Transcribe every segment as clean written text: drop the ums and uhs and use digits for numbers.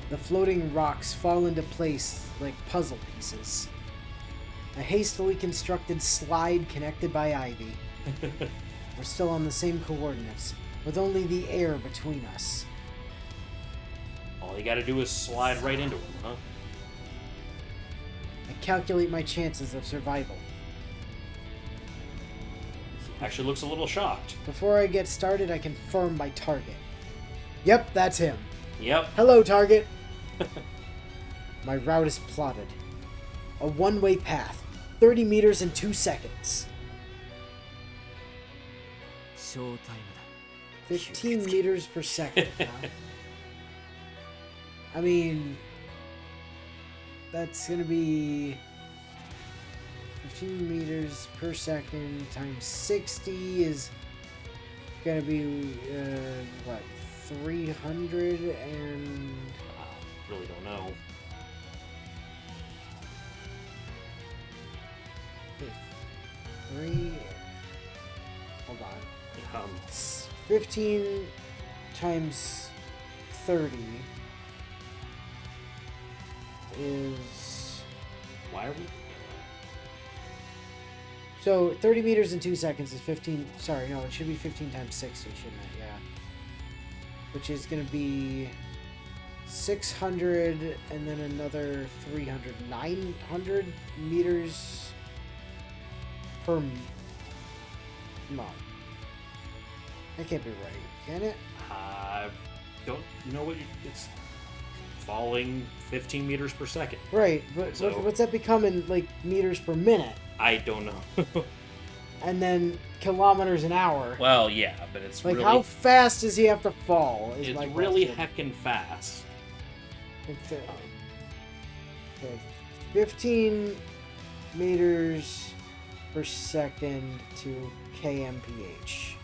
The floating rocks fall into place like puzzle pieces. A hastily constructed slide connected by ivy. We're still on the same coordinates, with only the air between us. All you gotta do is slide right into it, huh? I calculate my chances of survival. Actually looks a little shocked. Before I get started, I confirm my target. Yep, that's him. Yep. Hello, target. My route is plotted. A one-way path. 30 meters in 2 seconds. Showtime. 15 meters per second. Huh? I mean, that's going to be 15 meters per second times 60 is going to be, what, 300 and... Really don't know. 3... Hold on. 15 times 30 is... Why are we... So 30 meters in 2 seconds is 15... Sorry, no, it should be 15 times 60, shouldn't it? Yeah. Which is going to be 600 and then another 300. 900 meters per... No. That can't be right, can it? Don't know what it's falling 15 meters per second. Right, but So- what's that become in, like, meters per minute? I don't know. And then kilometers an hour. Well, yeah, but it's Like, really... how fast does he have to fall? Is It's my really question. heckin' fast. It's, okay. 15 meters per second to kmph.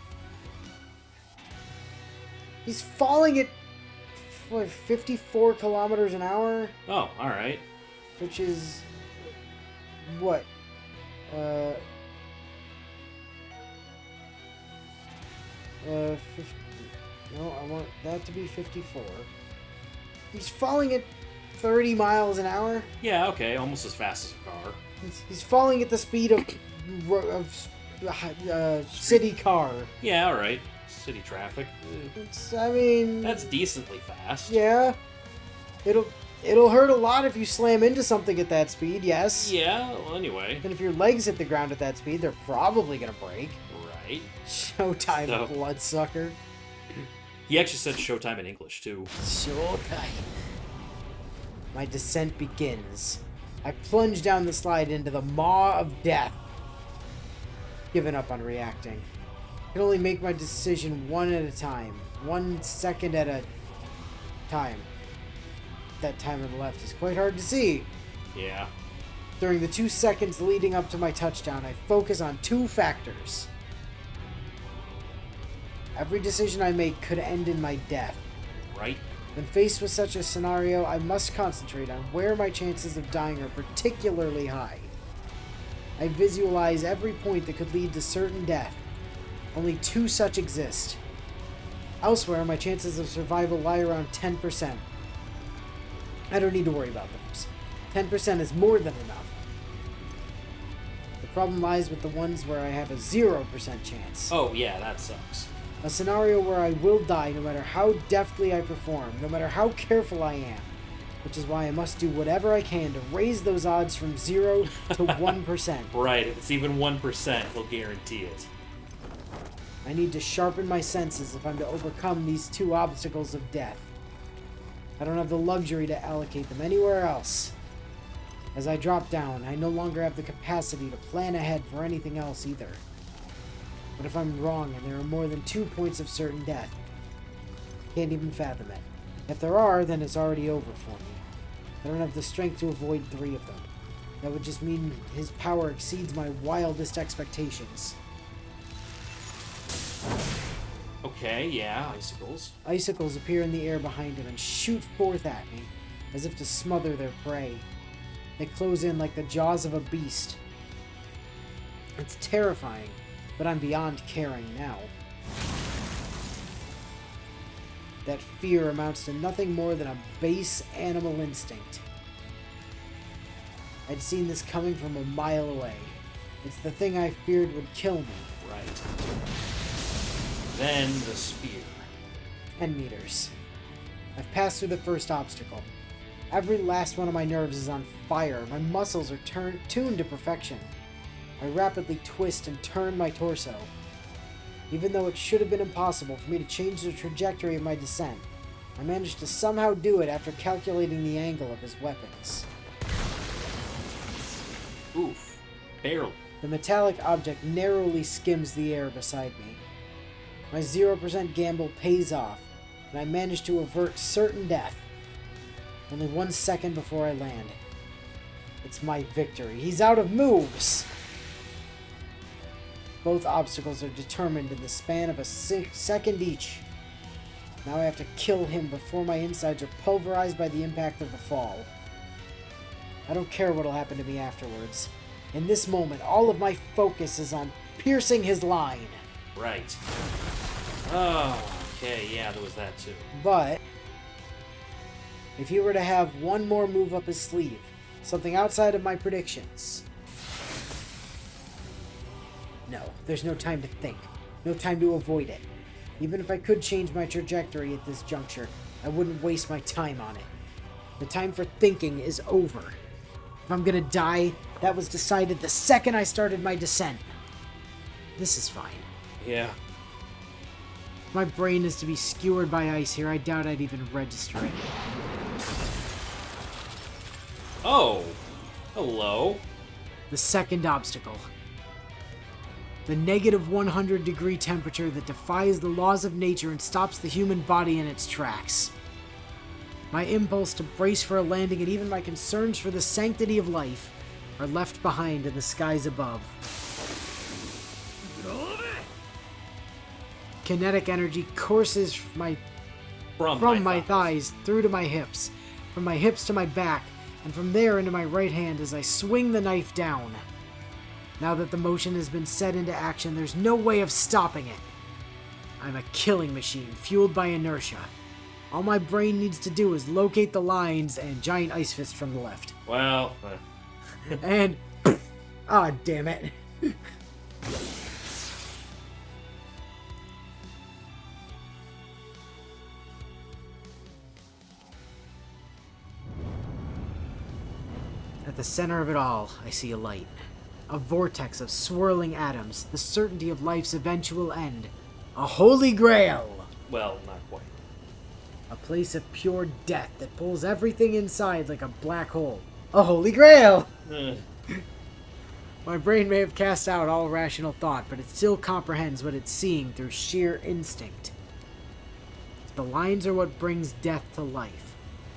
He's falling at what, 54 kilometers an hour, Oh, alright. which is what? No, I want that to be 54. He's falling at 30 miles an hour. Yeah, okay, almost as fast as a car. He's falling at the speed of city car. Yeah, alright. City traffic. I mean, That's decently fast. yeah. It'll hurt a lot if you slam into something at that speed. Yes. Yeah, well, anyway. And if your legs hit the ground at that speed, they're probably gonna break. Right. Showtime, So- bloodsucker. He actually said Showtime in English, too. Showtime. My descent begins. I plunge down the slide into the maw of death. Giving up on reacting. I can only make my decision one at a time. 1 second at a time. That time on the left is quite hard to see. Yeah. During the 2 seconds leading up to my touchdown, I focus on 2 factors. Every decision I make could end in my death. Right? When faced with such a scenario, I must concentrate on where my chances of dying are particularly high. I visualize every point that could lead to certain death. Only 2 such exist. Elsewhere, my chances of survival lie around 10%. I don't need to worry about those. 10% is more than enough. The problem lies with the ones where I have a 0% chance. Oh, yeah, that sucks. A scenario where I will die no matter how deftly I perform, no matter how careful I am. Which is why I must do whatever I can to raise those odds from 0 to 1%. Right, if it's even 1%, he'll guarantee it. I need to sharpen my senses if I'm to overcome these 2 obstacles of death. I don't have the luxury to allocate them anywhere else. As I drop down, I no longer have the capacity to plan ahead for anything else either. What if I'm wrong and there are more than 2 points of certain death? Can't even fathom it. If there are, then it's already over for me. I don't have the strength to avoid 3 of them. That would just mean his power exceeds my wildest expectations. Okay, yeah, icicles. Icicles appear in the air behind him and shoot forth at me, as if to smother their prey. They close in like the jaws of a beast. It's terrifying, but I'm beyond caring now. that fear amounts to nothing more than a base animal instinct. I'd seen this coming from a mile away. It's the thing I feared would kill me. Right. Then the spear. 10 meters. I've passed through the first obstacle. Every last one of my nerves is on fire. My muscles are tuned to perfection. I rapidly twist and turn my torso. Even though it should have been impossible for me to change the trajectory of my descent, I managed to somehow do it after calculating the angle of his weapons. Oof. Barely. The metallic object narrowly skims the air beside me. My 0% gamble pays off, and I manage to avert certain death. Only 1 second before I land. It's my victory. He's out of moves! Both obstacles are determined in the span of a second each. Now I have to kill him before my insides are pulverized by the impact of the fall. I don't care what'll happen to me afterwards. In this moment, all of my focus is on piercing his line. Right. Oh, okay, yeah, there was that too. But if he were to have one more move up his sleeve, something outside of my predictions... No, there's no time to think. No time to avoid it. Even if I could change my trajectory at this juncture, I wouldn't waste my time on it. The time for thinking is over. If I'm gonna die, that was decided the second I started my descent. This is fine. Yeah. If my brain is to be skewered by ice here, I doubt I'd even register it. Oh. Hello. The second obstacle. The negative 100-degree temperature that defies the laws of nature and stops the human body in its tracks. My impulse to brace for a landing and even my concerns for the sanctity of life are left behind in the skies above. Kinetic energy courses from my thighs through to my hips, from my hips to my back, and from there into my right hand as I swing the knife down. Now that the motion has been set into action, there's no way of stopping it. I'm a killing machine, fueled by inertia. All my brain needs to do is locate the lines and giant ice fist from the left. Well... And... Ah, damn it. At the center of it all, I see a light. A vortex of swirling atoms, the certainty of life's eventual end. A holy grail! Well, not quite. A place of pure death that pulls everything inside like a black hole. A holy grail! My brain may have cast out all rational thought, but it still comprehends what it's seeing through sheer instinct. If the lines are what brings death to life,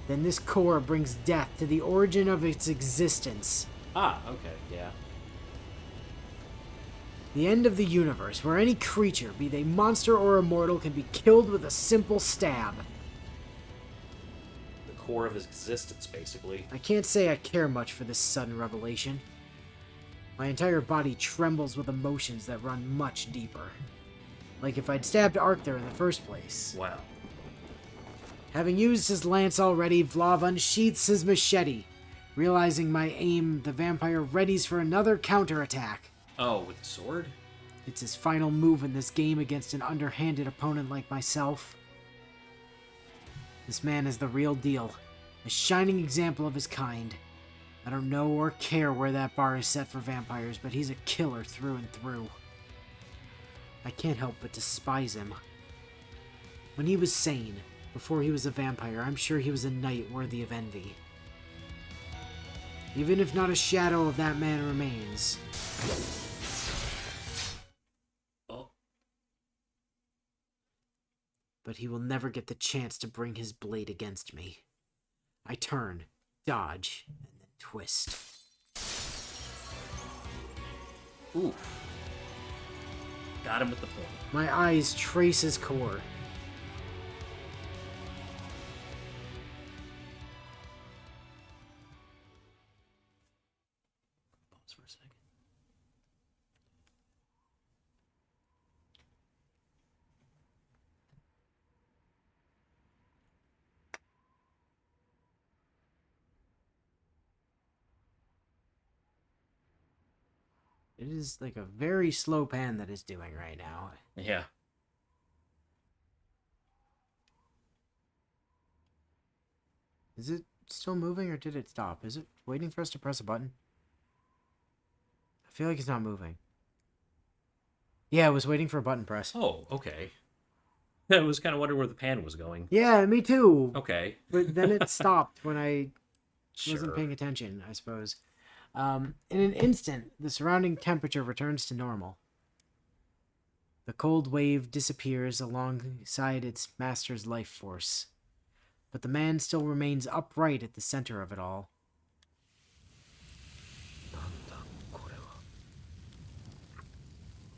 then this core brings death to the origin of its existence. Ah, okay, yeah. The end of the universe, where any creature, be they monster or immortal, can be killed with a simple stab. The core of his existence, basically. I can't say I care much for this sudden revelation. My entire body trembles with emotions that run much deeper. Like if I'd stabbed Arc there in the first place. Wow. Having used his lance already, Vlav unsheaths his machete. Realizing my aim, the vampire readies for another counterattack. Oh, with the sword? It's his final move in this game against an underhanded opponent like myself. This man is the real deal, a shining example of his kind. I don't know or care where that bar is set for vampires, but he's a killer through and through. I can't help but despise him. When he was sane, before he was a vampire, I'm sure he was a knight worthy of envy. Even if not a shadow of that man remains. But he will never get the chance to bring his blade against me. I turn, dodge, and then twist. Ooh. Got him with the point. My eyes trace his core. Pause for a second. It is like a very slow pan that is doing right now. Yeah. Is it still moving or did it stop? Is it waiting for us to press a button? I feel like it's not moving. Yeah, I was waiting for a button press. Oh, okay. I was kind of wondering where the pan was going. Yeah, me too. Okay. But then it stopped when I wasn't Sure. paying attention, I suppose. In an instant, the surrounding temperature returns to normal. The cold wave disappears alongside its master's life force. But the man still remains upright at the center of it all.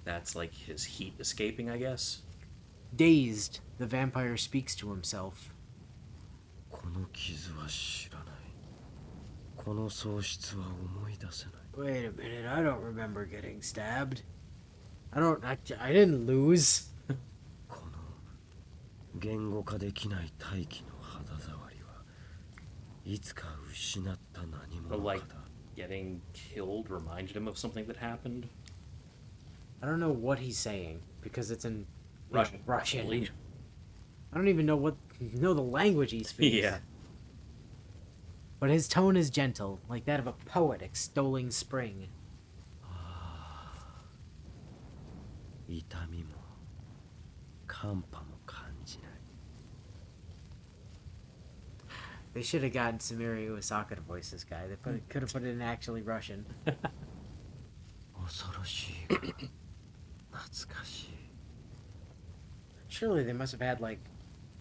That's like his heat escaping, I guess. Dazed, the vampire speaks to himself. この傷は知らない。この喪失は思い出せない。 Wait a minute, I don't remember getting stabbed. I didn't lose. この言語化できない大気の肌触りはいつか失った何 But 者 like かだ。 getting killed reminded him of something that happened. I don't know what he's saying because it's in Russian. Russian. probably. I don't even know the language he speaks. Yeah. But his tone is gentle, like that of a poet extolling spring. 痛みも寒波も感じない。 They should have gotten Samiri Uesaka to voice this guy. They could have put it in actually Russian. 恐ろしいが懐かしい。 Surely they must have had like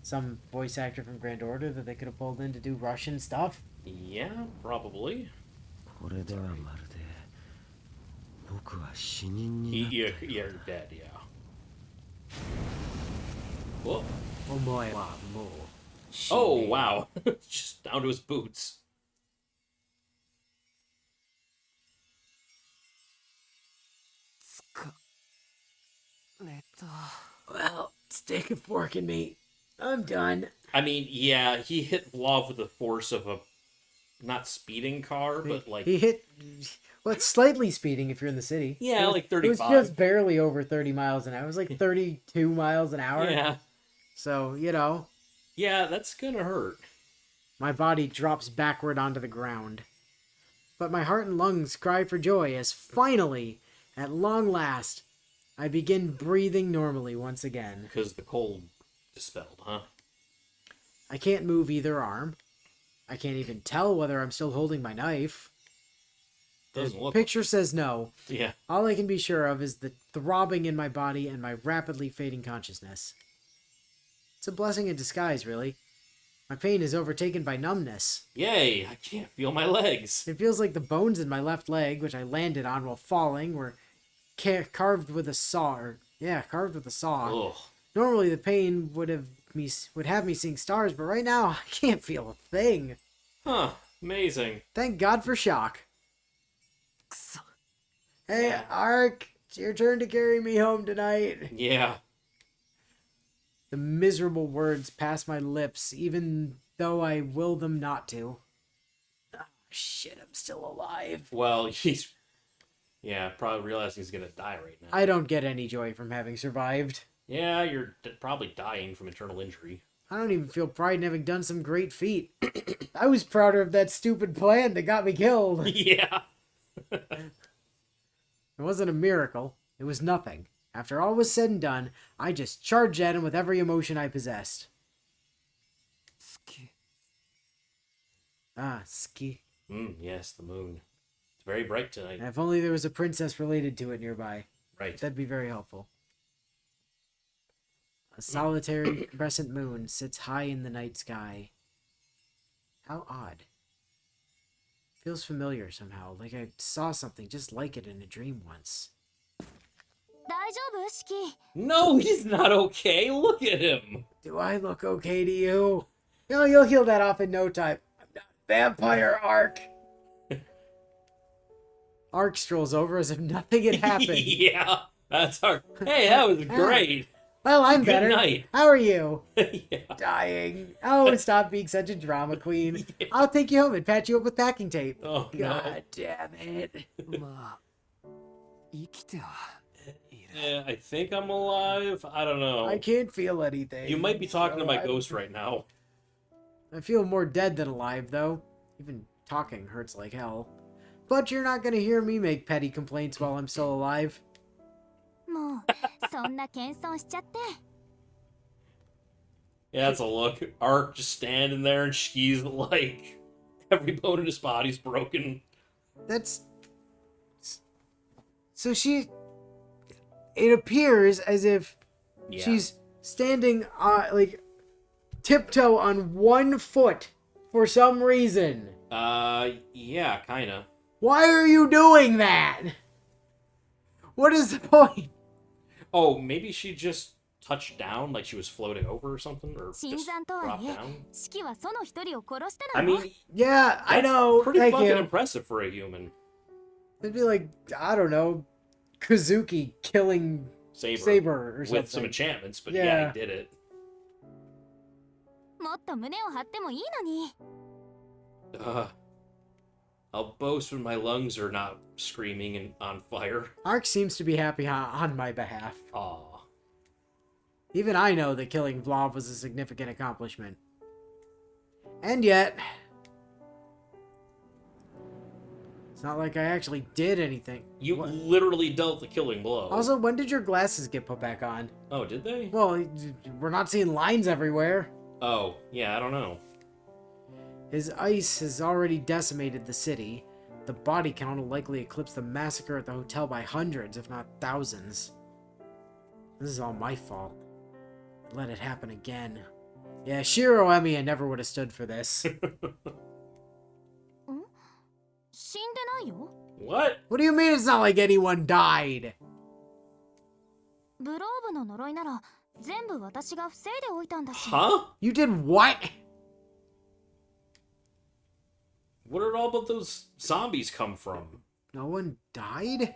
some voice actor from Grand Order that they could have pulled in to do Russian stuff. Yeah, probably. これではまるで僕は死人になった You're dead, yeah. Whoa. Omoe wa mo. Oh, wow. Just down to his boots. Well, stick a fork in me. I'm done. I mean, yeah, he hit lava with the force of a not speeding car, but like He hit. Well, it's slightly speeding if you're in the city. Yeah, It was- like It was 35. just barely over 30 miles an hour. It was like 32 miles an hour. yeah, So, you know, yeah, that's gonna hurt. my body drops backward onto the ground. But my heart and lungs cry for joy as finally, at long last, I begin breathing normally once again. Because the cold dispelled, huh? I can't move either arm. I can't even tell whether I'm still holding my knife. Doesn't The look. picture says no. Yeah. All I can be sure of is the throbbing in my body and my rapidly fading consciousness. It's a blessing in disguise, really. My pain is overtaken by numbness. Yay! I can't feel my legs. It feels like the bones in my left leg, which I landed on while falling, were carved with a saw. Carved with a saw. Ugh. Normally, the pain would have me seeing stars, but right now I can't feel a thing. Huh. Amazing. Thank God for shock. Hey, Yeah. Ark, it's your turn to carry me home tonight. Yeah. The miserable words pass my lips, even though I will them not to. Ah, shit, I'm still alive. Well, he's. Yeah, probably realizing he's gonna die right now. I don't get any joy from having survived. Yeah, you're probably dying from internal injury. I don't even feel pride in having done some great feat. I was prouder of that stupid plan that got me killed. Yeah. It wasn't a miracle. It was nothing. After all was said and done, I just charged at him with every emotion I possessed. Ah, ski. Yes, the moon. It's very bright tonight. If only there was a princess related to it nearby. Right. That'd be very helpful. A solitary crescent moon sits high in the night sky. How odd. Feels familiar somehow, like I saw something just like it in a dream once. 大丈夫シキ No, he's not okay. Look at him. Do I look okay to you? No, you'll heal that off in no time. I'm not a vampire, Ark. Ark strolls over as if nothing had happened. Yeah, that's our. Hey, that was great. Well, I'm Good better. night. How are you? Yeah. Dying. Oh, stop being such a drama queen. Yeah. I'll take you home and patch you up with packing tape. Oh, no. God damn it. Yeah, I think I'm alive. I don't know. I can't feel anything. You might be talking to my I- ghost right now. I feel more dead than alive, though. Even talking hurts like hell. But you're not gonna hear me make petty complaints while I'm still alive. もうそんな謙遜しちゃって。 Yeah, that's a look. Ark just standing there and she's like, every bone in his body's broken. That's... So she... It appears as if Yeah. she's standing, like, tiptoe on one foot for some reason. Yeah, kinda. Why are you doing that? What is the point? Oh, maybe she just touched down, like she was floating over or something, or 新 just 参とは dropped いえ down. シキはその一人を殺した I のよ。 mean, Yeah, I that's know. pretty Thank fucking you. impressive for a human. It'd be like, I don't know, Kazuki killing Saber or something. With some enchantments, but Yeah. yeah, he did it. もっと胸を張ってもいいのに。 I'll boast when my lungs are not screaming and on fire. Ark seems to be happy on my behalf. Aw. Even I know that killing Vlav was a significant accomplishment. And yet... It's not like I actually did anything. You What? literally dealt the killing blow. Also, when did your glasses get put back on? Oh, did they? Well, we're not seeing lines everywhere. Oh, yeah, I don't know. His ice has already decimated the city. The body count will likely eclipse the massacre at the hotel by hundreds, if not thousands. This is all my fault. Let it happen again. Yeah, Shiro Emiya never would have stood for this. 死んでないよ。 What? What do you mean it's not like anyone died? ブローブの呪いなら全部私が防いでおいたんだし。 Huh? You did what? Where did all of those zombies come from? No one died?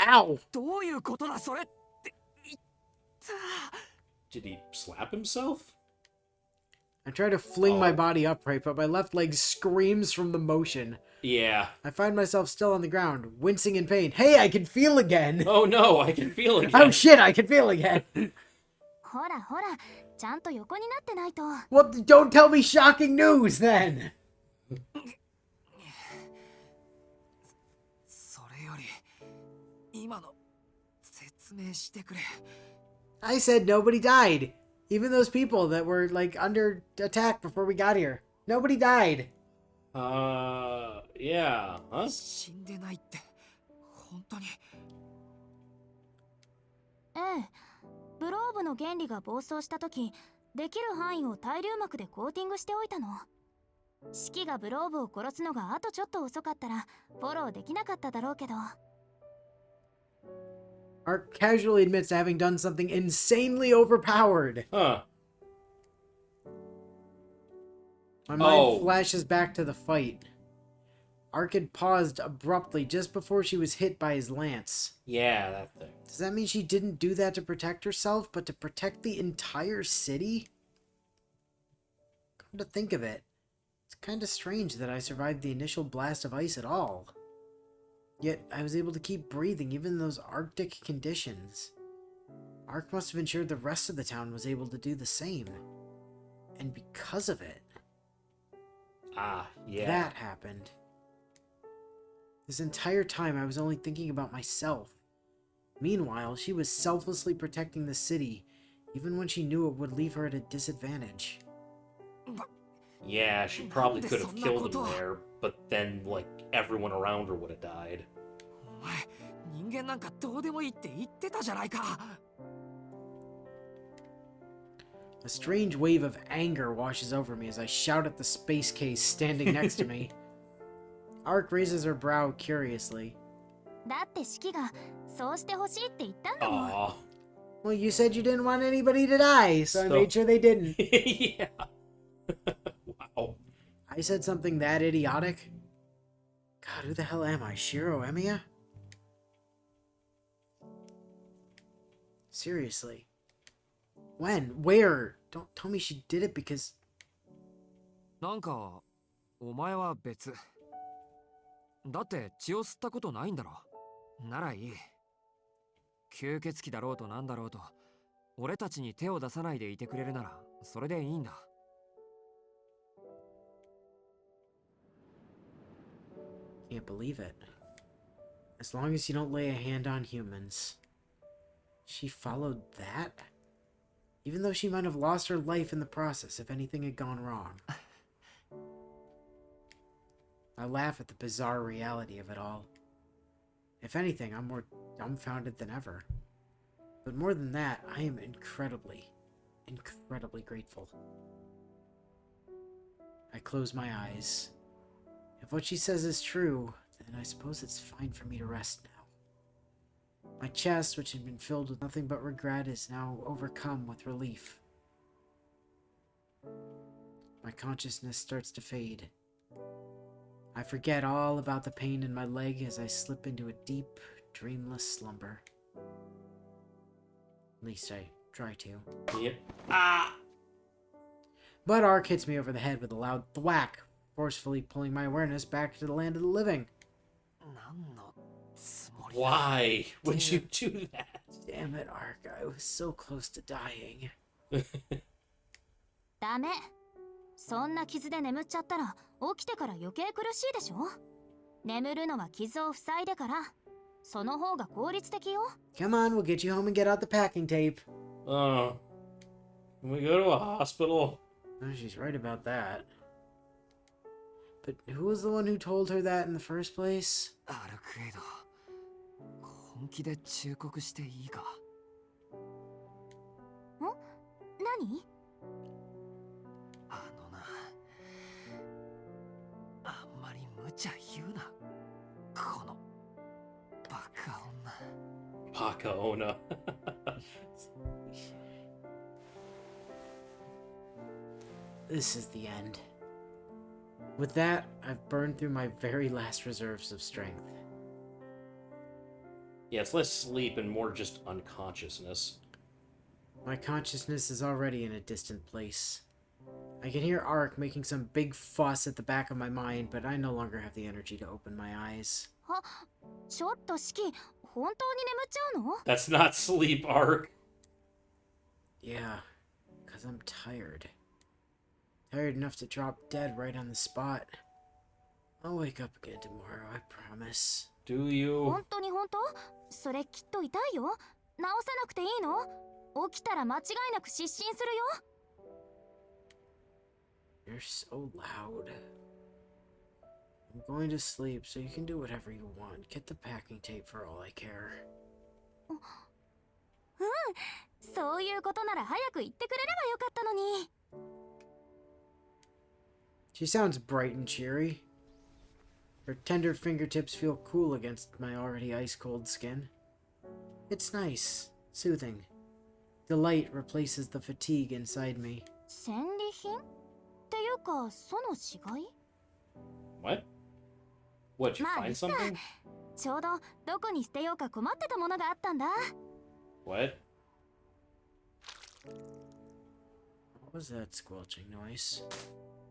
Ow! どういうことだそれって。 Did he slap himself? I try to fling my Oh. body upright, but my left leg screams from the motion. Yeah. I find myself still on the ground, wincing in pain. Hey, I can feel again! Oh no, I can feel it Oh again. shit, I can feel again! ほらほら、ちゃんと横になってないと。 Well, don't tell me shocking news then! それより今の説明してくれ。 I said nobody died. Even those people that were, like, under attack before we got here. Nobody died. Yeah. Huh? 死んでないって本当に。ええ、ブローブの原理が暴走した時、できる範囲を対流膜でコーティングしておいたの。シキがブローブを殺すのがあとちょっと遅かったらフォローできなかっただろうけど。 Ark casually admits to having done something insanely overpowered. Huh. My mind Oh. flashes back to the fight. Ark had paused abruptly just before she was hit by his lance. Yeah, that thing. Does that mean she didn't do that to protect herself, but to protect the entire city? Come to think of it, it's kind of strange that I survived the initial blast of ice at all. Yet, I was able to keep breathing even in those Arctic conditions. Ark must have ensured the rest of the town was able to do the same. And because of it, Ah, yeah. that happened. This entire time, I was only thinking about myself. Meanwhile, she was selflessly protecting the city, even when she knew it would leave her at a disadvantage. Yeah, she probably could have killed him there, but then, like, everyone around her would have died. お前人間なんかどうでもいいって言ってたじゃないか。 A strange wave of anger washes over me as I shout at the space case standing next to me. Ark raises her brow curiously. だってシキがそうしてほしいって言ったんだもん。 Aw. Well, you said you didn't want anybody to die, so I made sure they didn't. Yeah. Wow. I said something that idiotic? God, who the hell am I? Shiro Emiya? Seriously. When? Where? Don't tell me she did it because... なんかお前は別。だって血を吸ったことないんだろ。ならいい。吸血鬼だろうとなんだろうと、俺たちに手を出さないでいてくれるならそれでいいんだ。Can't believe it. As long as you don't lay a hand on humans. She followed that? Even though she might have lost her life in the process if anything had gone wrong. I laugh at the bizarre reality of it all. If anything, I'm more dumbfounded than ever. But more than that, I am incredibly grateful. I close my eyes. If what she says is true, then I suppose it's fine for me to rest now. My chest, which had been filled with nothing but regret, is now overcome with relief. My consciousness starts to fade. I forget all about the pain in my leg as I slip into a deep, dreamless slumber. At least I try to. Yep. Ah! But Ark hits me over the head with a loud thwack, forcefully pulling my awareness back to the land of the living. Why would you do that? Damn it, Ark. I was so close to dying. ダメ。そんな傷で眠っちゃったら起きてから余計苦しいでしょ。眠るのは傷を塞いでから。その方が効率的よ。Come on, we'll get you home and get out the packing tape. Can we go to a hospital? Oh, she's right about that. But who was the one who told her that in the first place? アルクエイド、本気で忠告していいか？何？あのな、あんまり無茶言うな。このバカ女。Baka Ona. This is the end. With that, I've burned through my very last reserves of strength. Yeah, it's less sleep and more just unconsciousness. My consciousness is already in a distant place. I can hear Ark making some big fuss at the back of my mind, but I no longer have the energy to open my eyes. ちょっとシキ、本当に眠っちゃうの？ That's not sleep, Ark. Yeah, because I'm tired. Tired enough to drop dead right on the spot. I'll wake up again tomorrow, I promise. Do you? 本当に本当？それきっと痛いよ。治さなくていいの？起きたら間違いなく失神するよ。You're so loud. I'm going to sleep, so you can do whatever you want. Get the packing tape for all I care. そういうことなら早く言ってくれればよかったのに。She sounds bright and cheery. Her tender fingertips feel cool against my already ice-cold skin. It's nice, soothing. Delight replaces the fatigue inside me. 戦利品？っていうか、その死骸？ What? What, you まあ find いいか。 something? ちょうどどこに捨てようか困ってたものがあったんだ。 What? What was that squelching noise?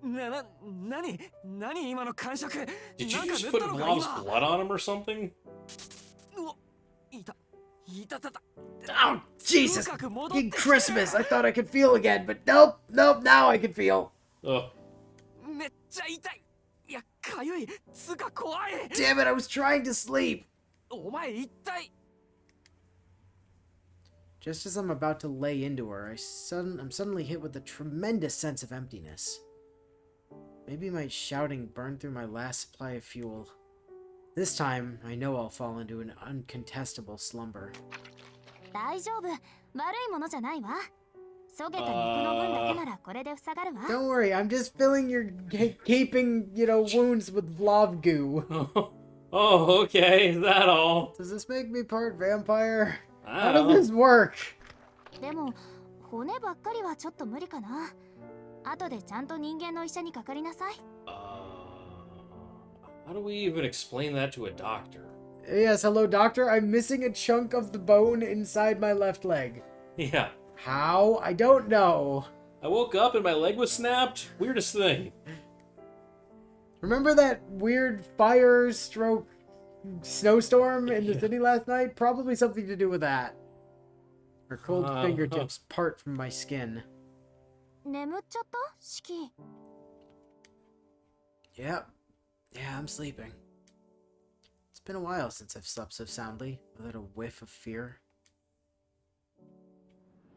何今の感触？ Did you なんか just 塗っ put たのか Vlav's 今？ blood on him or something? うわ、いた。 Oh, Jesus! とにかく戻って In きて。 Christmas, I thought I could feel again, but nope, now I can feel. Ugh. めっちゃ痛い。いや、かゆい。つか怖い。 Damn it, I was trying to sleep. お前一体。 Just as I'm about to lay into her, I'm suddenly hit with a tremendous sense of emptiness. Maybe my shouting burned through my last supply of fuel. This time, I know I'll fall into an uncontestable slumber. 大丈夫。悪いものじゃないわ。そげた肉の分だけならこれで塞がるわ。 Don't worry, I'm just filling your gaping, wounds with Vlav goo. Oh, okay. Is that all? Does this make me part vampire? I How don't does this know. work? でも骨ばっかりはちょっと無理かな。後でちゃんと人間の医者にかかりなさい。How do we even explain that to a doctor? Yes, hello, doctor. I'm missing a chunk of the bone inside my left leg. Yeah. How? I don't know. I woke up and my leg was snapped. Weirdest thing. Remember that weird fire stroke snowstorm in the city last night? Probably something to do with that. Her cold Uh, fingertips part from my skin. 眠っちゃったシキ。 Yep. Yeah, I'm sleeping. It's been a while since I've slept so soundly, without a whiff of fear.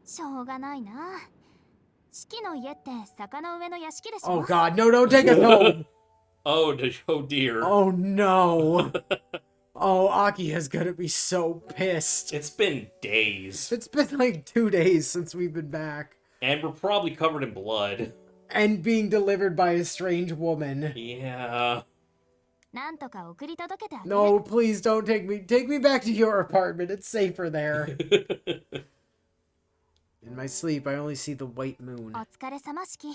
しょうがないな。シキの家って坂の上の屋敷でしょ。 Oh god, no, don't take us home! oh dear. Oh no! Oh, Aki is gonna be so pissed. It's been days. It's been like 2 days since we've been back. And we're probably covered in blood. And being delivered by a strange woman. Yeah. なんとか送り届けてあげる。 No, please don't take me. Take me back to your apartment. It's safer there. In my sleep, I only see the white moon. お疲れ様シキ。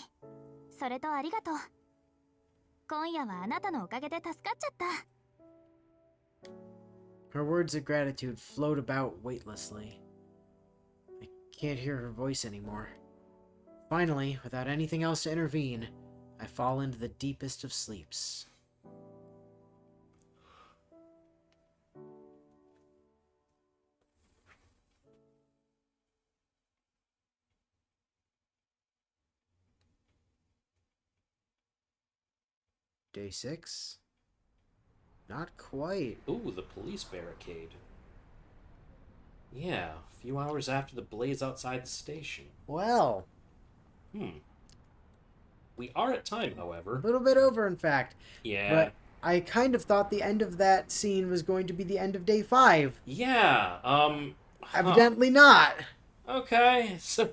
それとありがとう。今夜はあなたのおかげで助かっちゃった。 Her words of gratitude float about weightlessly. I can't hear her voice anymore. Finally, without anything else to intervene, I fall into the deepest of sleeps. Day 6? Not quite. Ooh, the police barricade. Yeah, a few hours after the blaze outside the station. Well, We are at time, a however. little bit over, in fact. Yeah. But I kind of thought the end of that scene was going to be the end of day 5. Yeah, Evidently not. Okay, so...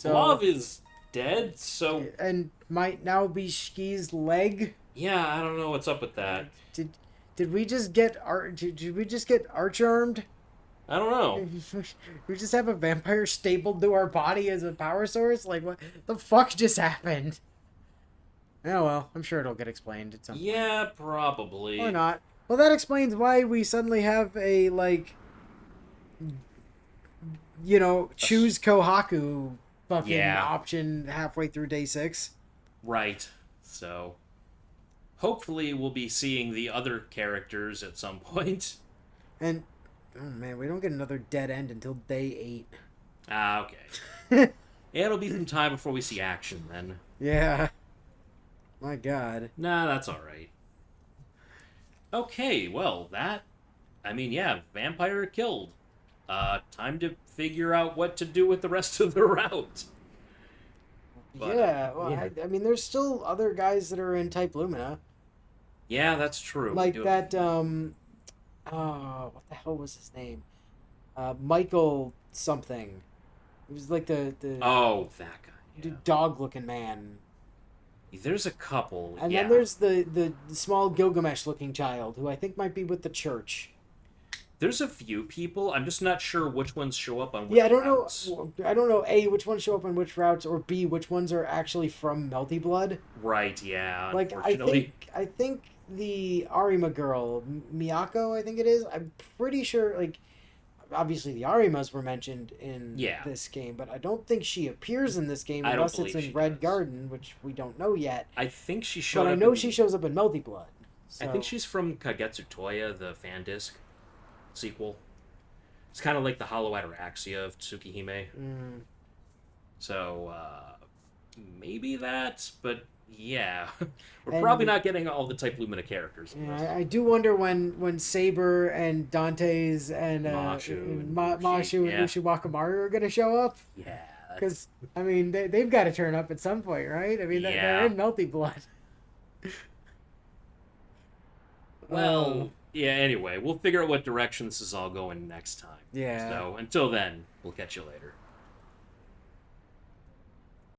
Love is dead, so... And might now be Shki's leg. Yeah, I don't know what's up with that. Did we just get did we just get arch-armed? I don't know. We just have a vampire stapled to our body as a power source? Like, what the fuck just happened? Oh well, I'm sure it'll get explained at some point. Yeah, probably. Or not. Well, that explains why we suddenly have a, like, you know, choose Kohaku fucking Yeah. option halfway through day 6. Right. So, hopefully we'll be seeing the other characters at some point. And, oh man, we don't get another dead end until day 8. Ah, okay. It'll be some time before we see action, then. Yeah. My god. Nah, that's alright. Okay, well, vampire killed. Time to figure out what to do with the rest of the route. But, yeah, well, yeah. I mean, there's still other guys that are in Type Lumina. Yeah, that's true. Like We do- that, oh, what the hell was his name? Michael something. It was like the Oh, that guy. Yeah. dog-looking man. There's a couple. And yeah. then there's the small Gilgamesh-looking child, who I think might be with the church. There's a few people. I'm just not sure which ones show up on which Yeah, I don't routes. know. I don't know, A, which ones show up on which routes, or B, which ones are actually from Melty Blood. Right, yeah, Like, unfortunately. I think the Arima girl, Miyako, I think it is. I'm pretty sure, like, obviously the Arimas were mentioned in Yeah. this game, but I don't think she appears in this game I don't unless it's believe in she Red does. Garden, which we don't know yet. I think she showed But I up know in- she shows up in Melty Blood. So. I think she's from Kagetsu Toya, the fan disc sequel. It's kind of like the Hollow Ataraxia of Tsukihime. Mm. So, maybe that, but yeah. We're And- probably not getting all the Type Lumina characters in this. Yeah, I do wonder when Saber and Dante's and Mashu and Mashu and yeah. Ushi Wakamaru are going to show up. Yeah. that's- Because, I mean, they've got to turn up at some point, right? I mean, they're Yeah. in Melty Blood. Well, yeah, anyway, we'll figure out what direction this is all going next time. Yeah. So, until then, we'll catch you later.